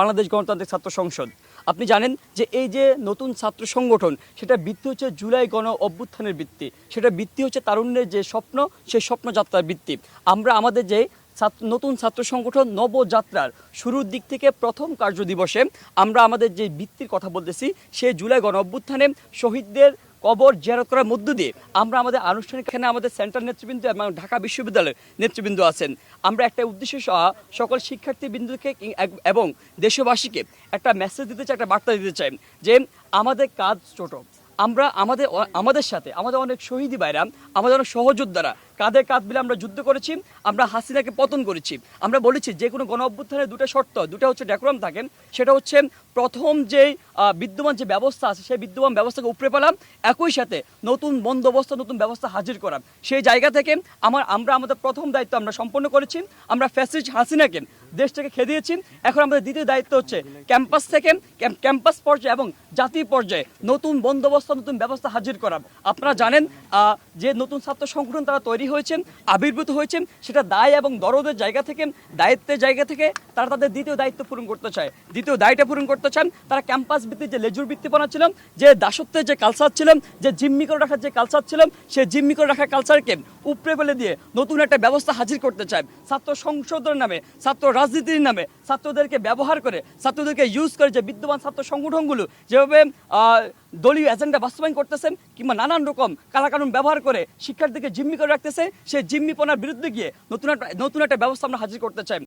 বাংলাদেশ গণতান্ত্রিক ছাত্র সংসদ আপনি জানেন যে এই যে নতুন ছাত্র সংগঠন সেটা ভিত্তি হচ্ছে জুলাই গণ অভ্যুত্থানের ভিত্তি, সেটা ভিত্তি হচ্ছে তারুণ্যের যে স্বপ্ন, সেই স্বপ্নযাত্রার ভিত্তি। আমরা আমাদের যে নতুন ছাত্র সংগঠন নবযাত্রার শুরুর দিক থেকে প্রথম কার্য দিবসে আমরা আমাদের যে ভিত্তির কথা বলতেছি, সেই জুলাই গণ অভ্যুত্থানে শহীদদের কবর জিয়ারত করার মধ্য দিয়ে আমরা আমাদের আনুষ্ঠানিক, এখানে আমাদের সেন্ট্রাল নেতৃবৃন্দ এবং ঢাকা বিশ্ববিদ্যালয়ের নেতৃবৃন্দ আছেন। আমরা একটা উদ্দেশ্য সকল শিক্ষার্থীবৃন্দকে এবং দেশবাসীকে একটা মেসেজ দিতে চাই, একটা বার্তা দিতে চাই যে আমাদের কাজ ছোট। আমরা আমাদের সাথে আমাদের অনেক শহীদি ভাইরা, আমাদের অনেক সহযোদ্ধারা কাঁধে কাঁধ মিলে আমরা যুদ্ধ করেছি, আমরা হাসিনাকে পতন করেছি। আমরা বলেছি যে কোনো গণ অভ্যুত্থানের দুটো শর্ত, দুটো হচ্ছে ডেকোরাম থাকেন। সেটা হচ্ছে প্রথম যেই বিদ্যমান যে ব্যবস্থা আছে সেই বিদ্যমান ব্যবস্থাকে উপড়ে পেলাম, একই সাথে নতুন বন্দোবস্ত, নতুন ব্যবস্থা হাজির করা। সেই জায়গা থেকে আমরা আমাদের প্রথম দায়িত্ব আমরা সম্পন্ন করেছি। আমরা ফ্যাসিস্ট হাসিনাকে দেশ থেকে খেদিয়েছি। এখন আমাদের দ্বিতীয় দায়িত্ব হচ্ছে ক্যাম্পাস থেকে, ক্যাম্পাস পর্যায়ে এবং জাতীয় পর্যায়ে নতুন বন্দোবস্ত, নতুন ব্যবস্থা হাজির করা। আপনারা জানেন যে নতুন ছাত্র সংগঠন তারা তৈরি হয়েছেন, আবির্ভূত হয়েছেন, সেটা দায় এবং দরদের জায়গা থেকে, দায়িত্বের জায়গা থেকে তারা তাদের দ্বিতীয় দায়িত্ব পূরণ করতে চায়, দ্বিতীয় দায়টা পূরণ করতে চান। তারা ক্যাম্পাস ভিত্তিক যে লেজুর ভিত্তিপনা ছিল, যে দাসত্বের যে কালচার ছিল, যে জিম্মি করে রাখার যে কালচার ছিল, সেই জিম্মি করে রাখার কালচারকে উপড়ে ফেলে দিয়ে নতুন একটা ব্যবস্থা হাজির করতে চায়। ছাত্র সংসদের নামে, ছাত্র রাজনীতির নামে ছাত্রদেরকে ব্যবহার করে, ছাত্রদেরকে ইউজ করে যে বিদ্যমান ছাত্র সংগঠনগুলো যেভাবে দলীয় এজেন্ডা বাস্তবায়ন করতেছেন কিংবা নানান রকম কালাকানুন ব্যবহার করে শিক্ষার্থীকে জিম্মি করে রাখতেছে, সেই জিম্মিপনার বিরুদ্ধে গিয়ে নতুন একটা ব্যবস্থা আমরা হাজির করতে চাই।